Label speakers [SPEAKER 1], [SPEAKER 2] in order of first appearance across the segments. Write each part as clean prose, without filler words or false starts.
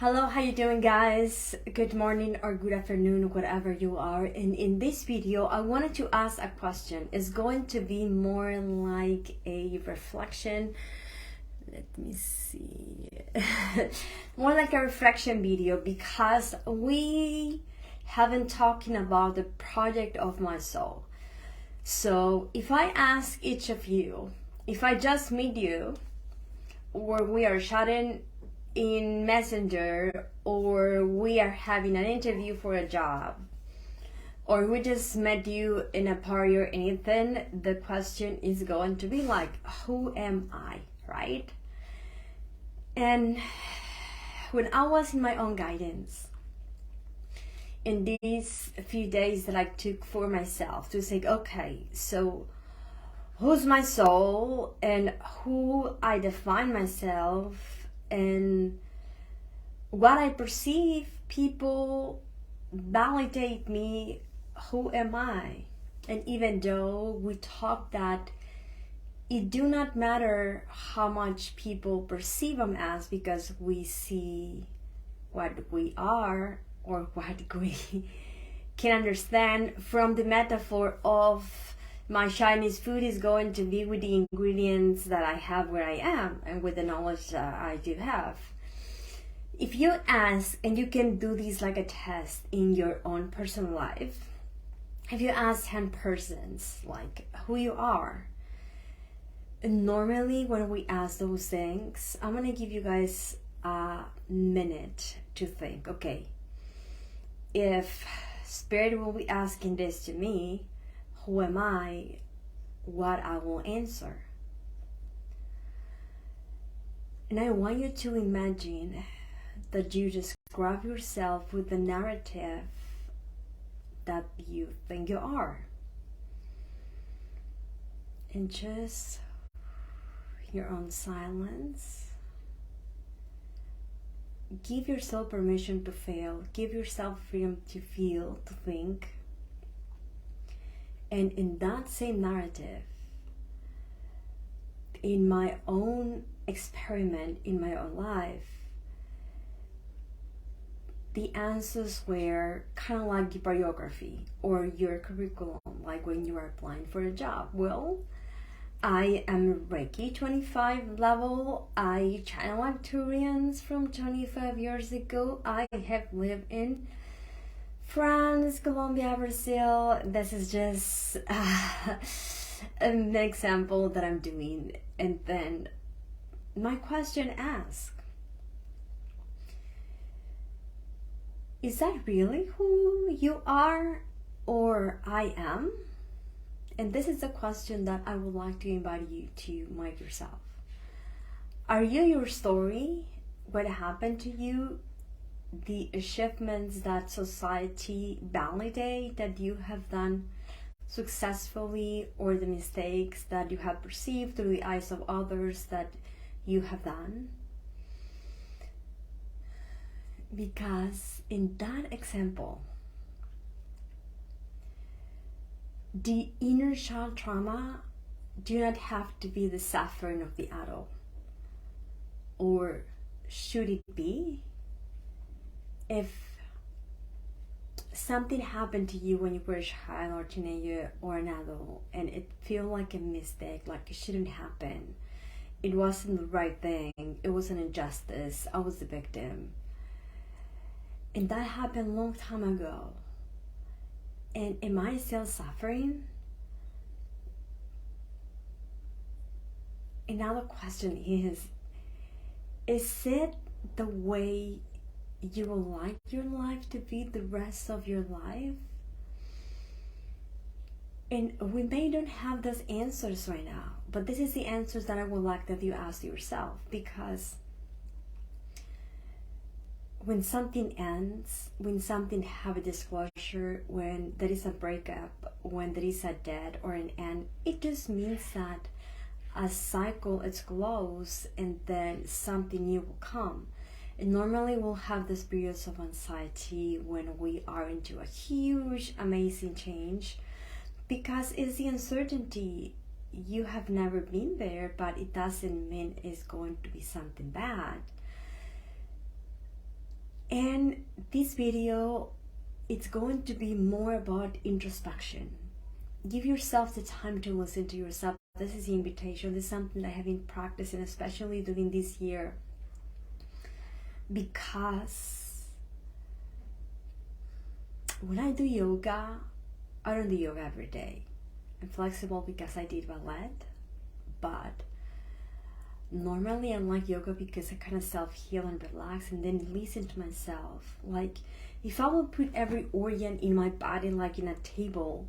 [SPEAKER 1] Hello, how you doing, guys? Good morning or good afternoon, whatever you are. And in this video, I wanted to ask a question. It's going to be more like a reflection. Let me see. More like a reflection video because we haven't talking about the project of my soul. So if I ask each of you, if I just meet you, or we are chatting in Messenger, or we are having an interview for a job, or we just met you in a party or anything, the question is going to be like, who am I, right? And when I was in my own guidance, in these few days that I took for myself to say, okay, so who's my soul and who I define myself and what I perceive, people validate me, who am I? And even though we talk that it do not matter how much people perceive them as, because we see what we are or what we can understand from the metaphor of my Chinese food is going to be with the ingredients that I have where I am and with the knowledge that I do have. If you ask, and you can do this like a test in your own personal life, if you ask 10 persons like who you are, normally when we ask those things, I'm gonna give you guys a minute to think, okay, if Spirit will be asking this to me, who am I, what I will answer. And I want you to imagine that you describe yourself with the narrative that you think you are. And just your own silence. Give yourself permission to fail. Give yourself freedom to feel, to think. And in that same narrative, in my own experiment, in my own life, the answers were kind of like the biography or your curriculum, like when you are applying for a job. Well, I am Reiki 25 level. I channel Arcturians from 25 years ago. I have lived in France, Colombia, Brazil. This is just an example that I'm doing. And then my question asks, is that really who you are or I am? And this is a question that I would like to invite you to make yourself. Are you your story? What happened to you? The achievements that society validate that you have done successfully, or the mistakes that you have perceived through the eyes of others that you have done? Because in that example, the inner child trauma do not have to be the suffering of the adult. Or should it be? If something happened to you when you were a child or teenager or an adult and it feels like a mistake, like it shouldn't happen, it wasn't the right thing, it was an injustice, I was the victim, and that happened a long time ago, and am I still suffering? Another question is it the way you would like your life to be the rest of your life? And we may not have those answers right now, but this is the answers that I would like that you ask yourself. Because when something ends, when something have a disclosure, when there is a breakup, when there is a death or an end, it just means that a cycle is closed and then something new will come. And normally we'll have these periods of anxiety when we are into a huge, amazing change, because it's the uncertainty. You have never been there, but it doesn't mean it's going to be something bad. And this video, it's going to be more about introspection. Give yourself the time to listen to yourself. This is the invitation. This is something I have been practicing, especially during this year, because when I do yoga, I don't do yoga every day. I'm flexible because I did ballet, but normally I like yoga because I kind of self-heal and relax and then listen to myself. Like, if I would put every organ in my body like in a table,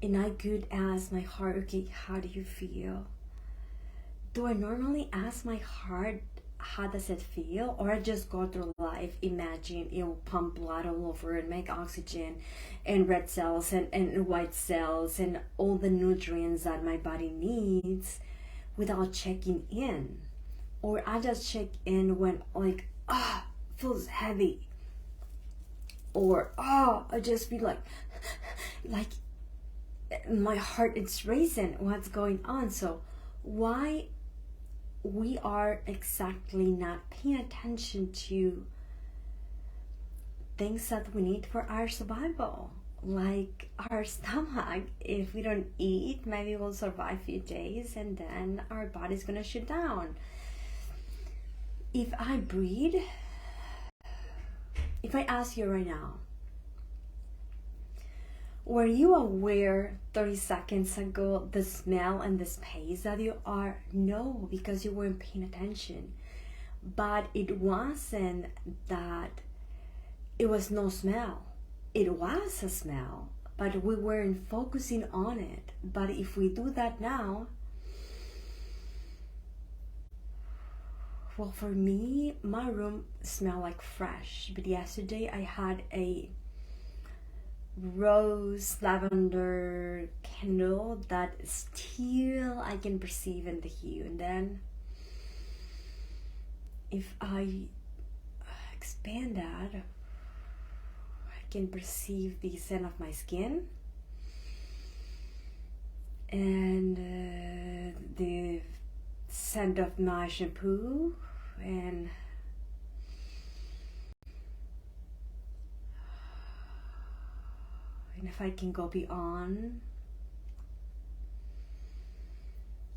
[SPEAKER 1] and I could ask my heart, okay, how do you feel? Do I normally ask my heart, how does it feel? Or I just go through life, imagine it'll pump blood all over and make oxygen and red cells and white cells and all the nutrients that my body needs without checking in? Or I just check in when like, feels heavy. Or, I just feel like my heart is racing, what's going on? So why we are exactly not paying attention to things that we need for our survival, like our stomach. If we don't eat, maybe we'll survive a few days and then our body's gonna shut down. If I breathe, if I ask you right now, were you aware 30 seconds ago the smell and the space that you are? No, because you weren't paying attention. But it wasn't that it was no smell. It was a smell, but we weren't focusing on it. But if we do that now, well, for me, my room smelled like fresh. But yesterday I had a rose lavender candle that still I can perceive in the hue. And then if I expand that, I can perceive the scent of my skin and the scent of my shampoo, and if I can go beyond,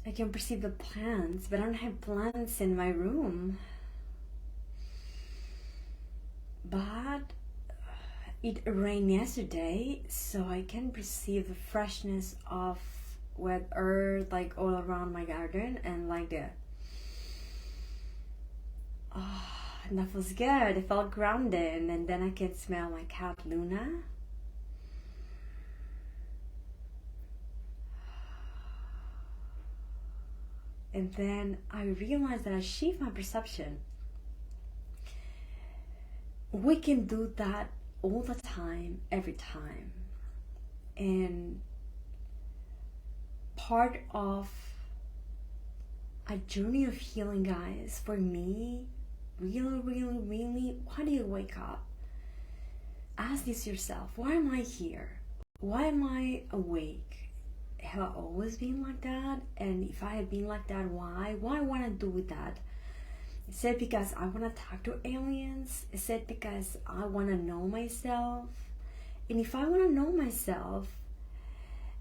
[SPEAKER 1] I can perceive the plants, but I don't have plants in my room. But it rained yesterday, so I can perceive the freshness of wet earth like all around my garden, and like the and that feels good. I felt grounded. And then I can smell my cat Luna. And then I realized that I shift my perception. We can do that all the time, every time. And part of a journey of healing, guys, for me, really, why do you wake up? Ask this yourself. Why am I here? Why am I awake? Have I always been like that? And if I have been like that, why? What I want to do with that? Is it because I want to talk to aliens? Is it because I want to know myself? And if I want to know myself,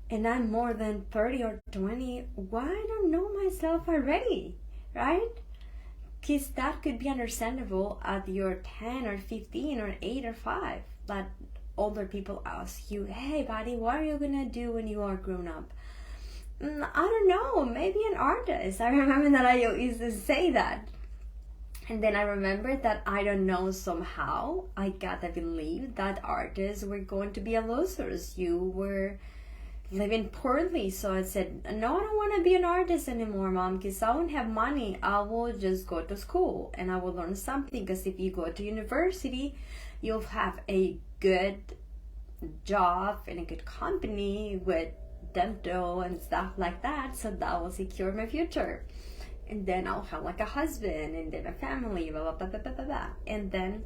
[SPEAKER 1] and I'm more than 30 or 20, why I don't know myself already, right? Because that could be understandable at your 10 or 15 or 8 or 5. That older people ask you, hey buddy, what are you gonna do when you are grown up? I don't know, maybe an artist. I remember that I used to say that. And then I remember that I don't know, somehow I gotta believe that artists were going to be losers. You were living poorly. So I said, no, I don't want to be an artist anymore, Mom, because I won't have money. I will just go to school and I will learn something, because if you go to university, you'll have a good job in a good company with dental and stuff like that, so that will secure my future. And then I'll have like a husband and then a family, blah, blah, blah, blah, blah, blah, blah. And then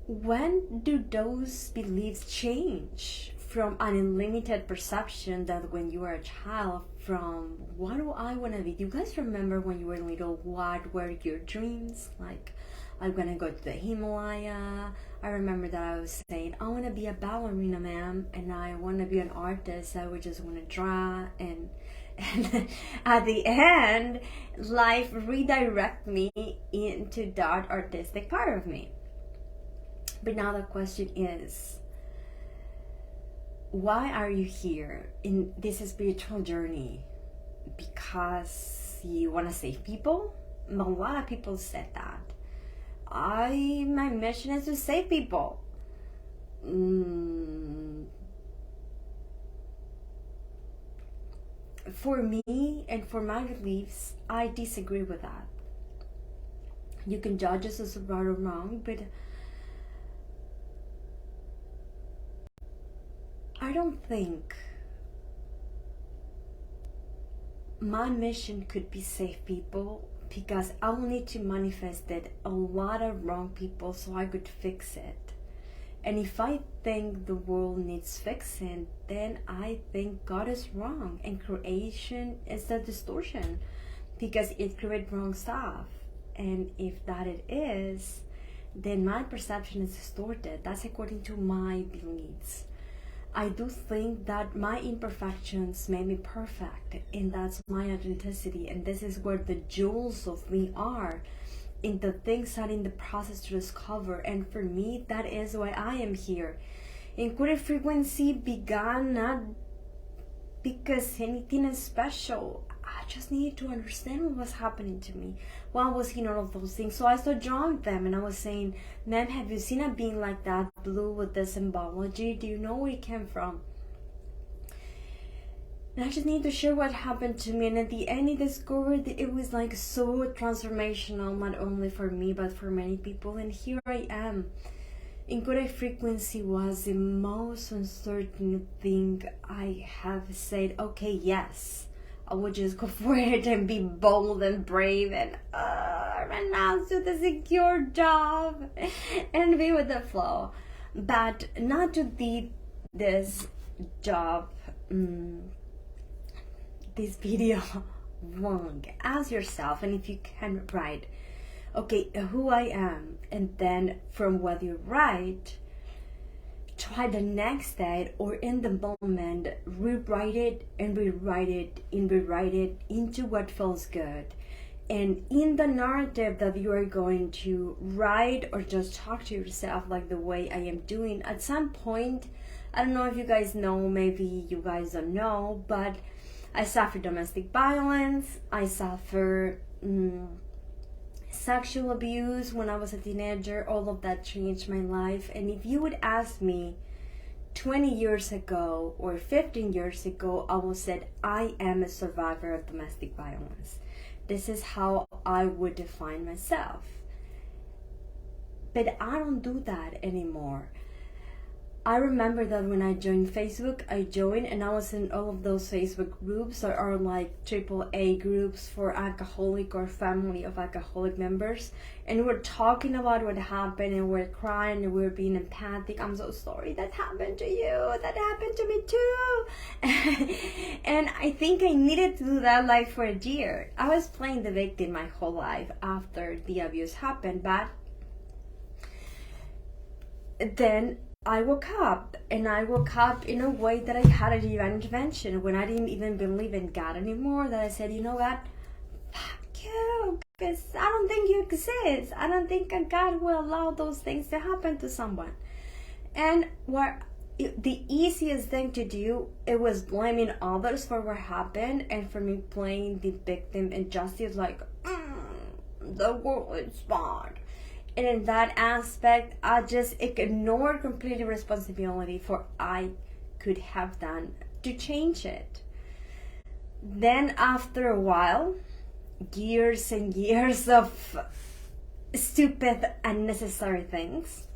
[SPEAKER 1] when do those beliefs change from an unlimited perception that when you were a child, from what do I want to be? Do you guys remember when you were little, what were your dreams? Like, I'm gonna go to the Himalaya. I remember that I was saying, I want to be a ballerina, ma'am, and I want to be an artist. I would just want to draw, and at the end, life redirect me into that artistic part of me. But now the question is, why are you here in this spiritual journey? Because you want to save people? A lot of people said that. My mission is to save people. For me and for my beliefs, I disagree with that. You can judge us as right or wrong, but I don't think my mission could be save people, because I will need to manifest a lot of wrong people so I could fix it. And if I think the world needs fixing, then I think God is wrong and creation is the distortion, because it creates wrong stuff. And if that it is, then my perception is distorted. That's according to my beliefs. I do think that my imperfections made me perfect, and that's my authenticity, and this is where the jewels of me are, in the things that in the process to discover. And for me, that is why I am here. Inquiry frequency began not because anything is special. I just needed to understand what was happening to me. Why was he all of those things? So I started drawing them, and I was saying, ma'am, have you seen a being like that, blue with the symbology? Do you know where it came from? And I just need to share what happened to me. And at the end, I discovered that it was like so transformational, not only for me, but for many people. And here I am. Inquiry frequency was the most uncertain thing I have said. Okay, yes, I would just go for it and be bold and brave and renounce to the secure job and be with the flow. But not to do this job, this video wrong. Ask yourself, and if you can write, okay, who I am, and then from what you write, try the next day or in the moment, rewrite it and rewrite it and rewrite it into what feels good. And in the narrative that you are going to write or just talk to yourself, like the way I am doing, at some point, I don't know if you guys know, maybe you guys don't know, but I suffer domestic violence, I suffer sexual abuse when I was a teenager. All of that changed my life. And if you would ask me 20 years ago or 15 years ago, I would say I am a survivor of domestic violence. This is how I would define myself. But I don't do that anymore. I remember that when I joined Facebook, and I was in all of those Facebook groups that are like AAA groups for alcoholic or family of alcoholic members. And we're talking about what happened, and we're crying, and we're being empathic. I'm so sorry that happened to you. That happened to me too. And I think I needed to do that like for a year. I was playing the victim my whole life after the abuse happened, but then I woke up, and I woke up in a way that I had a divine intervention when I didn't even believe in God anymore, that I said, you know what, fuck you, because I don't think you exist. I don't think a God will allow those things to happen to someone. And the easiest thing to do, it was blaming others for what happened, and for me playing the victim and justice, like, the world is bad. And in that aspect, I just ignored completely responsibility for I could have done to change it. Then after a while, years and years of stupid, unnecessary things,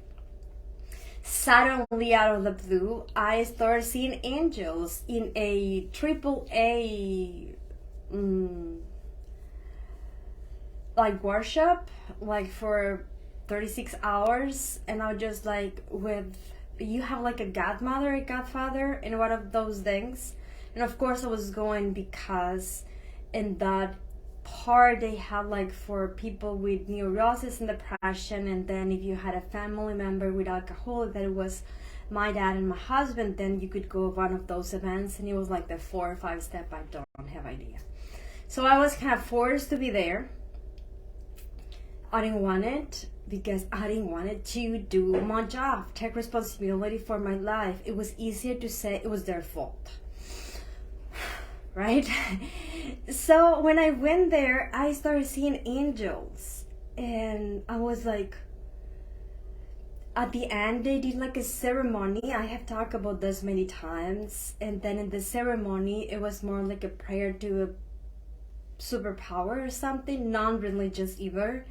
[SPEAKER 1] suddenly out of the blue, I started seeing angels in a AAA like worship, like for 36 hours, and I was just like, you have like a godmother, a godfather, and one of those things. And of course I was going because in that part they had like for people with neurosis and depression, and then if you had a family member with alcohol, that it was my dad and my husband, then you could go one of those events, and it was like the 4 or 5 step. I don't have idea. So I was kind of forced to be there. I didn't want it because I didn't want it to do my job, take responsibility for my life. It was easier to say it was their fault, right? So when I went there, I started seeing angels, and I was like, at the end they did like a ceremony. I have talked about this many times, and then in the ceremony it was more like a prayer to a superpower or something, non-religious either.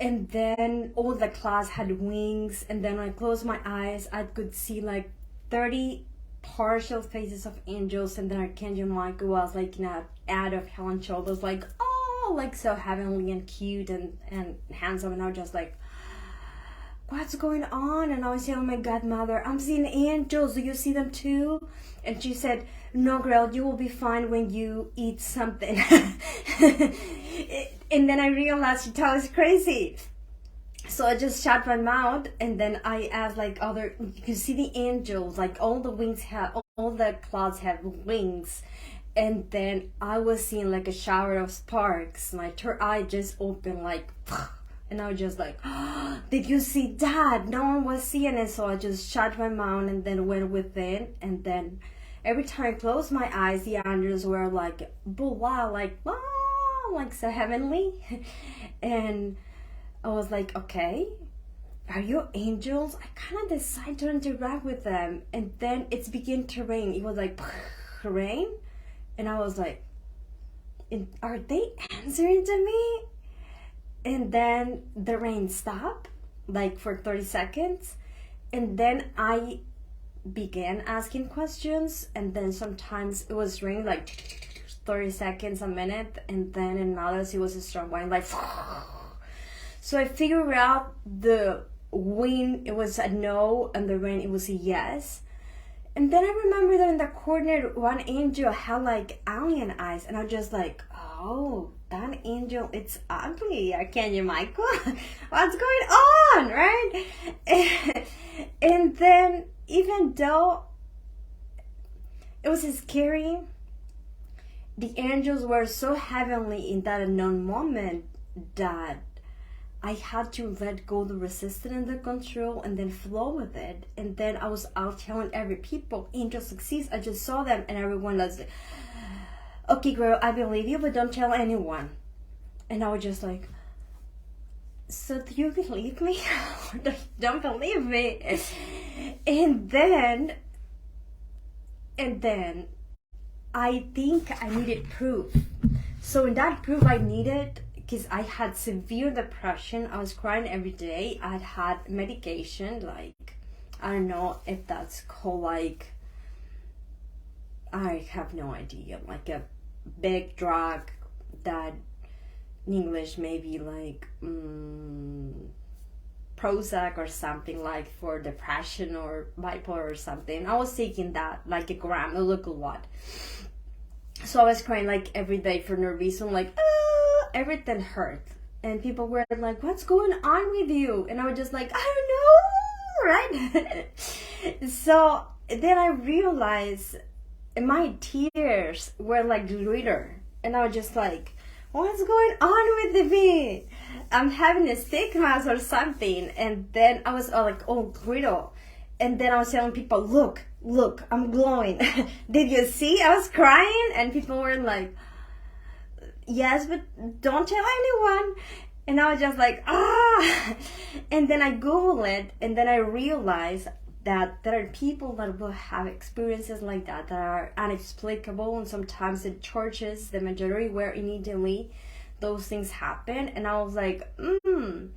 [SPEAKER 1] And then all the class had wings, and then when I closed my eyes, I could see like 30 partial faces of angels, and then Archangel Michael was like in a ad of Head and Shoulders, like, oh, like so heavenly and cute and handsome, and I was just like, what's going on? And I was telling my godmother, I'm seeing angels, do you see them too? And she said, no girl, you will be fine when you eat something. And then I realized she thought I was crazy. So I just shut my mouth, and then I asked like other, you can see the angels, like all the wings have, all the clouds have wings. And then I was seeing like a shower of sparks. My third eye just opened like, and I was just like, oh, did you see that? No one was seeing it. So I just shut my mouth and then went within. And then every time I closed my eyes, the angels were like, wow, like, wow, like so heavenly. And I was like, okay, are you angels? I kind of decided to interact with them. And then it's began to rain. It was like rain. And I was like, are they answering to me? And then the rain stopped like for 30 seconds. And then I began asking questions. And then sometimes it was raining like 30 seconds, a minute. And then in others it was a strong wind like. So I figured out the wind, it was a no, and the rain, it was a yes. And then I remember that in the corner, one angel had like alien eyes, and I was just like, oh, that angel, it's ugly. Archangel Michael, what's going on, right? And then even though it was scary, the angels were so heavenly in that unknown moment that I had to let go the resistance and the control and then flow with it. And then I was out telling every people, angels exist. I just saw them, and everyone was like, okay girl, I believe you, but don't tell anyone. And I was just like, so do you believe me? Or don't believe me? And then I think I needed proof. So in that proof I needed, because I had severe depression, I was crying every day. I had medication, like, I don't know if that's called, like, I have no idea, like a big drug that in English maybe like Prozac or something, like for depression or bipolar or something. I was taking that, like a gram, it looked a lot. So I was crying like every day for no reason, like, everything hurt. And people were like, what's going on with you? And I was just like, I don't know, right? So then I realized my tears were like glitter. And I was just like, what's going on with me? I'm having a stigmas or something. And then I was like, oh, glitter. And then I was telling people, look, I'm glowing. Did you see? I was crying, and people were like, yes, but don't tell anyone. And I was just like, ah. And then I Googled it, and then I realized that there are people that will have experiences like that are inexplicable, and sometimes in churches, the majority where immediately those things happen. And I was like, And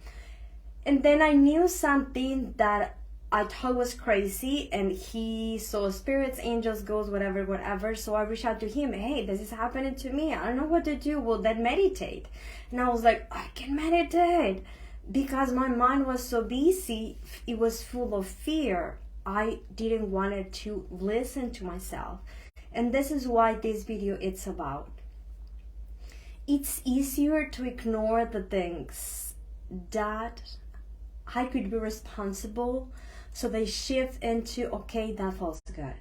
[SPEAKER 1] then I knew something that I thought was crazy, and he saw spirits, angels, ghosts, whatever. So I reached out to him, hey, this is happening to me. I don't know what to do. Well, then meditate. And I was like, I can meditate. Because my mind was so busy, it was full of fear. I didn't want to listen to myself. And this is why this video it's about. it's easier to ignore the things that I could be responsible, so they shift into, okay, that feels good.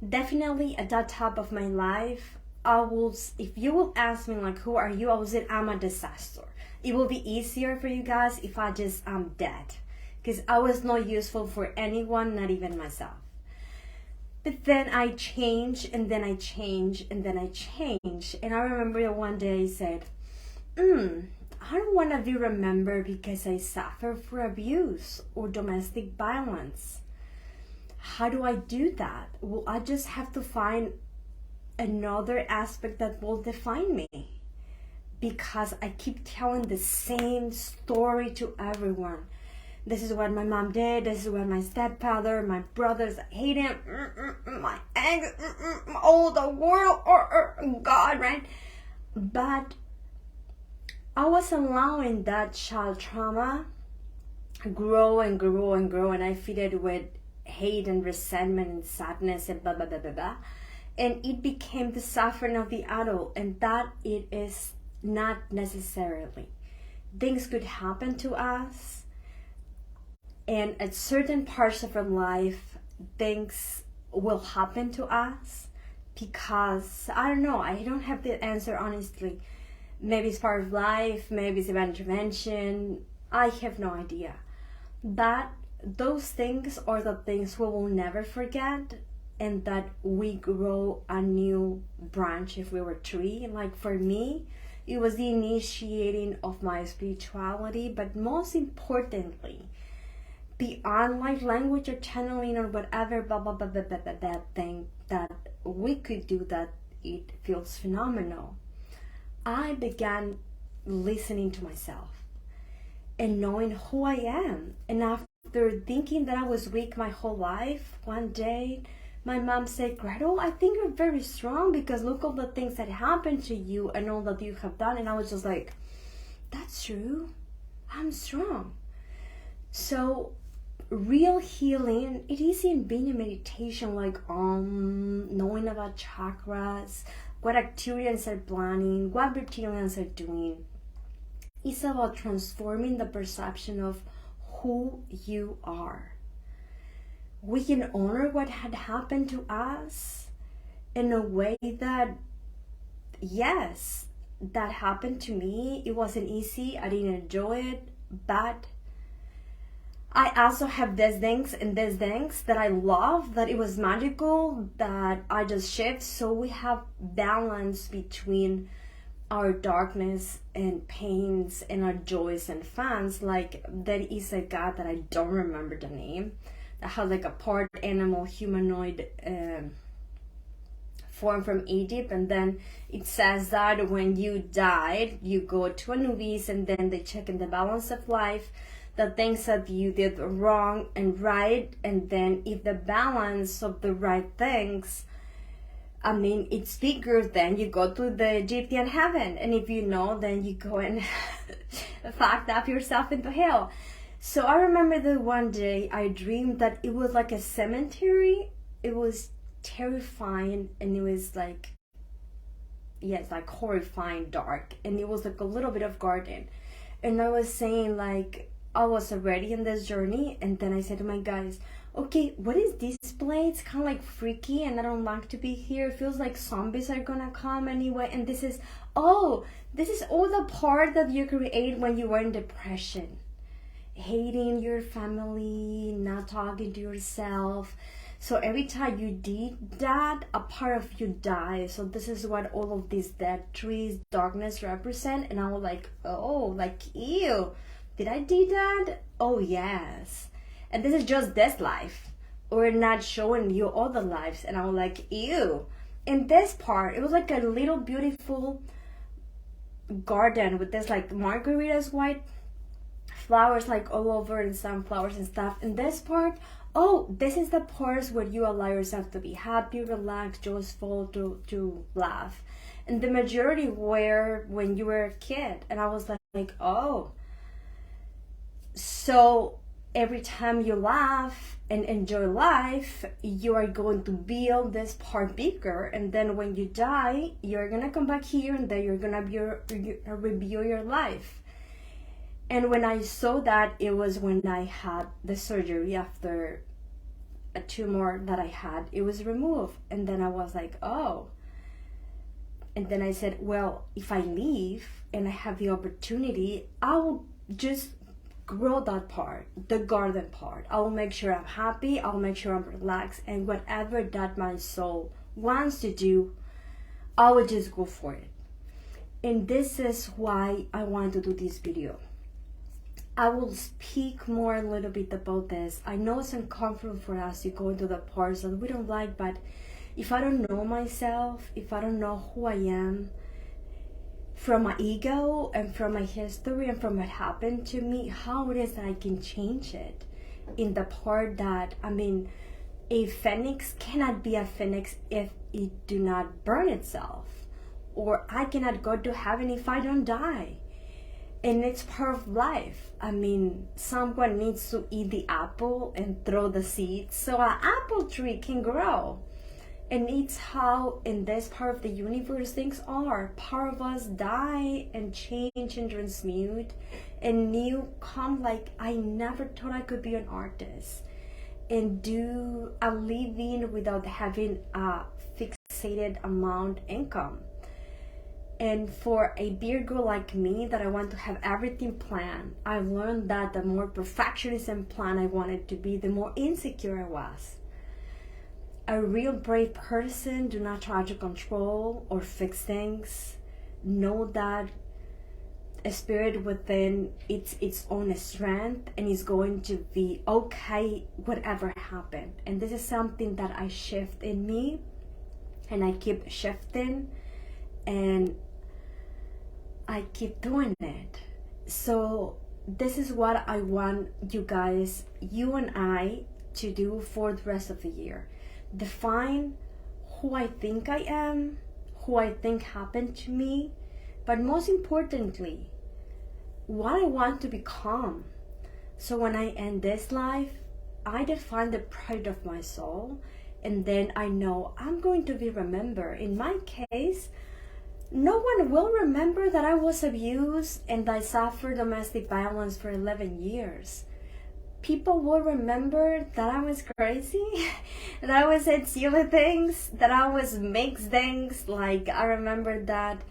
[SPEAKER 1] Definitely at that time of my life, if you will ask me like, who are you, I will say I'm a disaster. It will be easier for you guys if I just am dead, because I was not useful for anyone, not even myself. But then I change, and then I change, and then I change. And I remember that one day I said, I don't want to be remembered because I suffer for abuse or domestic violence. How do I do that? Well, I just have to find another aspect that will define me, because I keep telling the same story to everyone. This is what my mom did. This is what my stepfather, my brothers hate him. My ex, oh, the world, God, right? But I was allowing that child trauma grow and grow and grow, and I feed it with hate and resentment and sadness and blah, blah, blah, blah, blah. And it became the suffering of the adult, and that it is not necessarily. Things could happen to us, and at certain parts of our life, things will happen to us because, I don't know, I don't have the answer honestly. Maybe it's part of life, maybe it's about intervention, I have no idea. But those things are the things we will never forget, and that we grow a new branch if we were tree. Like for me, it was the initiating of my spirituality, but most importantly, beyond like language or channeling or whatever, blah, blah, blah, blah, blah, blah, that thing that we could do, that it feels phenomenal. I began listening to myself and knowing who I am. And after thinking that I was weak my whole life, one day my mom said, Gretel, I think you're very strong because look all the things that happened to you and all that you have done. And I was just like, that's true. I'm strong. So real healing, it isn't being in meditation like knowing about chakras, what Arcturians are planning, what reptilians are doing. It's about transforming the perception of who you are. We can honor what had happened to us in a way that, yes, that happened to me. It wasn't easy. I didn't enjoy it, but I also have these things and these things that I love, that it was magical, that I just shift. So we have balance between our darkness and pains and our joys and fans. Like there is a god that I don't remember the name, that has like a part animal humanoid form from Egypt, and then it says that when you died, you go to Anubis, and then they check in the balance of life, the things that you did wrong and right, and then if the balance of the right things, I mean, it's bigger, then you go to the Egyptian heaven, and if you know, then you go and fucked up yourself into hell. So I remember that one day I dreamed that it was like a cemetery. It was terrifying, and it was like, yes, like horrifying dark, and it was like a little bit of garden, and I was saying like, I was already in this journey, and then I said to my guys, okay, what is this place? It's kind of like freaky, and I don't like to be here. It feels like zombies are gonna come anyway, and this is all the part that you create when you were in depression. Hating your family, not talking to yourself. So every time you did that, a part of you dies. So this is what all of these dead trees, darkness represent, and I was like, oh, like, ew. Did I do that? Oh, yes. And this is just this life. We're not showing you all the lives. And I was like, ew. In this part, it was like a little beautiful garden with this like margaritas white flowers like all over, and sunflowers and stuff. In this part, oh, this is the parts where you allow yourself to be happy, relaxed, joyful, to laugh. And the majority were when you were a kid. And I was like, oh. So every time you laugh and enjoy life, you are going to build this part bigger, and then when you die, you're gonna come back here, and then you're gonna review your life. And when I saw that, it was when I had the surgery. After a tumor that I had, it was removed, and then I was like, oh. And then I said, well, if I leave and I have the opportunity, I will just grow that part, the garden part. I will make sure I'm happy, I'll make sure I'm relaxed, and whatever that my soul wants to do, I will just go for it. And this is why I want to do this video. I will speak more a little bit about this. I know it's uncomfortable for us to go into the parts that we don't like, but if I don't know myself, if I don't know who I am, from my ego and from my history and from what happened to me, how it is that I can change it in the part that, I mean, a phoenix cannot be a phoenix if it do not burn itself, or I cannot go to heaven if I don't die. And it's part of life. I mean, someone needs to eat the apple and throw the seeds so an apple tree can grow. And it's how in this part of the universe things are. Part of us die and change and transmute, and new come. Like, I never thought I could be an artist and do a living without having a fixated amount income. And for a Virgo like me, that I want to have everything planned, I learned that the more perfectionist and planned I wanted to be, the more insecure I was. A real brave person do not try to control or fix things. Know that a spirit within its own strength, and is going to be okay whatever happened. And this is something that I shift in me, and I keep shifting, and I keep doing it. So this is what I want you guys, you and I, to do for the rest of the year. Define who I think I am, who I think happened to me, but most importantly, what I want to become. So when I end this life, I define the pride of my soul, and then I know I'm going to be remembered. In my case, no one will remember that I was abused and I suffered domestic violence for 11 years. People will remember that I was crazy, that I was at silly things, that I was mixed things. Like, I remember that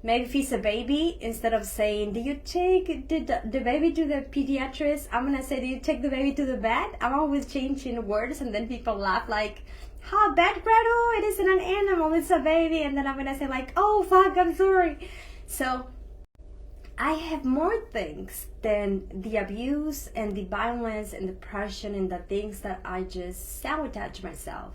[SPEAKER 1] maybe if it's a baby, instead of saying, do you take the baby to the pediatrician, I'm gonna say, do you take the baby to the vet? I'm always changing words, and then people laugh like, how bad, Gretel? It isn't an animal, it's a baby. And then I'm gonna say like, oh fuck, I'm sorry. So I have more things than the abuse and the violence and depression and the things that I just sabotage myself.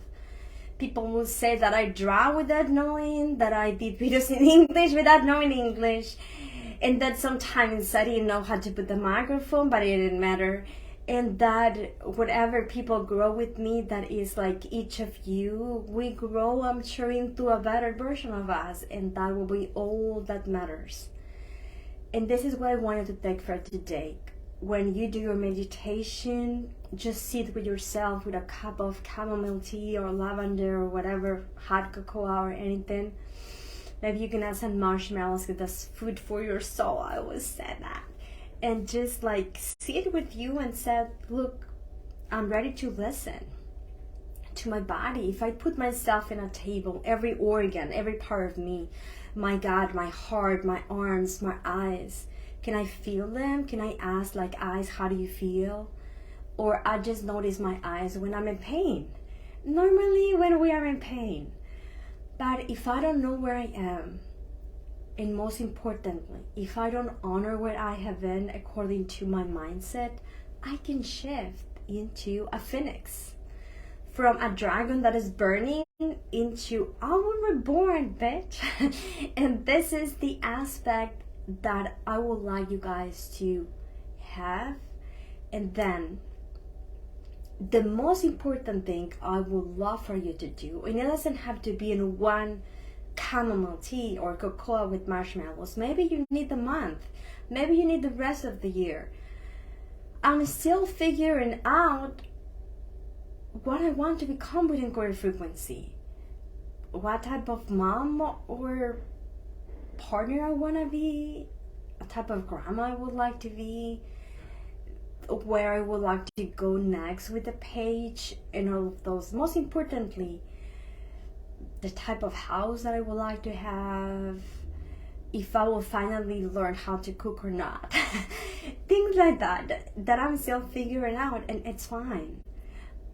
[SPEAKER 1] People will say that I draw without knowing, that I did videos in English without knowing English, and that sometimes I didn't know how to put the microphone, but it didn't matter. And that whatever people grow with me, that is like each of you, we grow, I'm sure, into a better version of us, and that will be all that matters. And this is what I wanted to take for today. When you do your meditation, just sit with yourself with a cup of chamomile tea or lavender or whatever, hot cocoa or anything. Maybe you can add some marshmallows, because that's food for your soul. I always say that. And just like sit with you and say, look, I'm ready to listen to my body. If I put myself in a table, every organ, every part of me, my gut, my heart, my arms, my eyes, can I feel them? Can I ask, like, eyes, how do you feel? Or I just notice my eyes when I'm in pain. Normally when we are in pain. But if I don't know where I am, and most importantly, if I don't honor where I have been according to my mindset, I can shift into a phoenix. From a dragon that is burning into, I will reborn, bitch. And this is the aspect that I would like you guys to have. And then the most important thing I would love for you to do, and it doesn't have to be in one chamomile tea or cocoa with marshmallows. Maybe you need a month, maybe you need the rest of the year. I'm still figuring out what I want to become within Quarter Frequency. What type of mom or partner I want to be, a type of grandma I would like to be, where I would like to go next with the page, and all of those. Most importantly, the type of house that I would like to have, if I will finally learn how to cook or not. Things like that I'm still figuring out, and it's fine.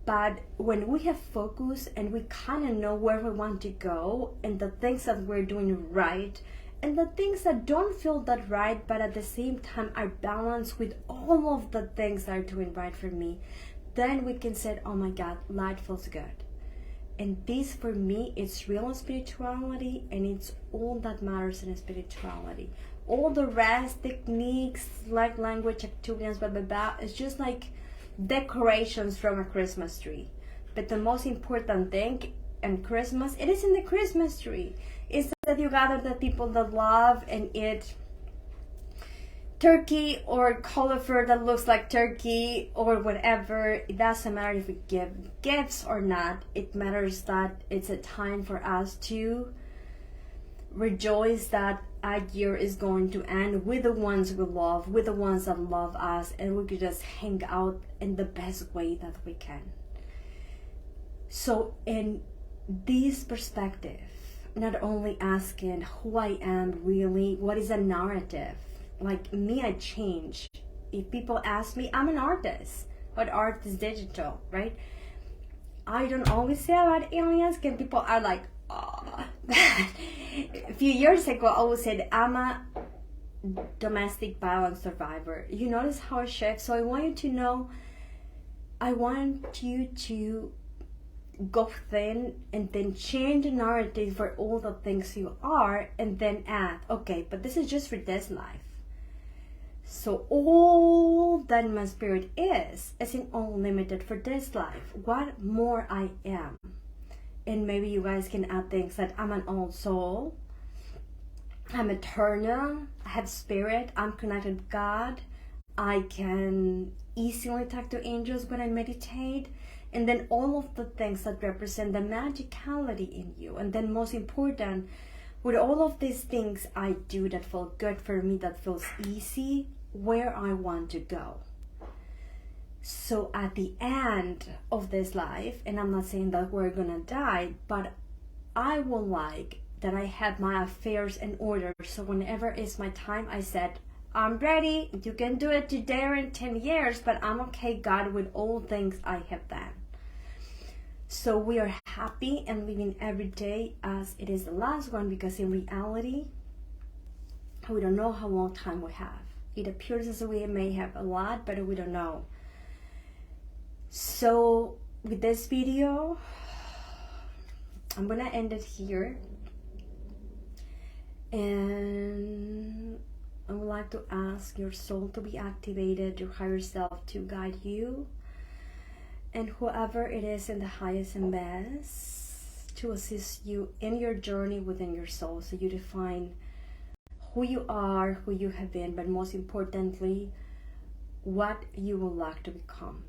[SPEAKER 1] But when we have focus and we kind of know where we want to go and the things that we're doing right and the things that don't feel that right, but at the same time are balanced with all of the things that are doing right for me, then we can say, oh my God, life feels good. And this, for me, it's real spirituality, and it's all that matters in spirituality. All the rest, techniques, like language, activities, blah, blah, blah, it's just like decorations from a Christmas tree. But the most important thing in Christmas, it is in the Christmas tree, is that you gather the people that love and eat turkey or cauliflower that looks like turkey or whatever. It doesn't matter if we give gifts or not. It matters that it's a time for us to rejoice that a year is going to end with the ones we love, with the ones that love us, and we could just hang out in the best way that we can. So in this perspective, not only asking who I am really, what is a narrative? Like me, I change. If people ask me, I'm an artist, but art is digital, right? I don't always say about aliens, because people are like, oh. A few years ago, I always said, I'm a domestic violence survivor. You notice how I shift? So I want you to know, I want you to go thin and then change the narrative for all the things you are, and then add, okay, but this is just for this life. So all that my spirit isn't unlimited for this life. What more I am? And maybe you guys can add things that I'm an old soul, I'm eternal, I have spirit, I'm connected with God, I can easily talk to angels when I meditate, and then all of the things that represent the magicality in you. And then most important, with all of these things I do that feel good for me, that feels easy, where I want to go. So at the end of this life, and I'm not saying that we're gonna die, but I would like that I have my affairs in order. So whenever it's my time, I said, I'm ready. You can do it today or in 10 years, but I'm okay, God, with all things I have done. So we are happy and living every day as it is the last one, because in reality, we don't know how long time we have. It appears as we may have a lot, but we don't know. So with this video, I'm gonna end it here, and I would like to ask your soul to be activated, your higher self to guide you, and whoever it is in the highest and best to assist you in your journey within your soul, so you define who you are, who you have been, but most importantly, what you would like to become.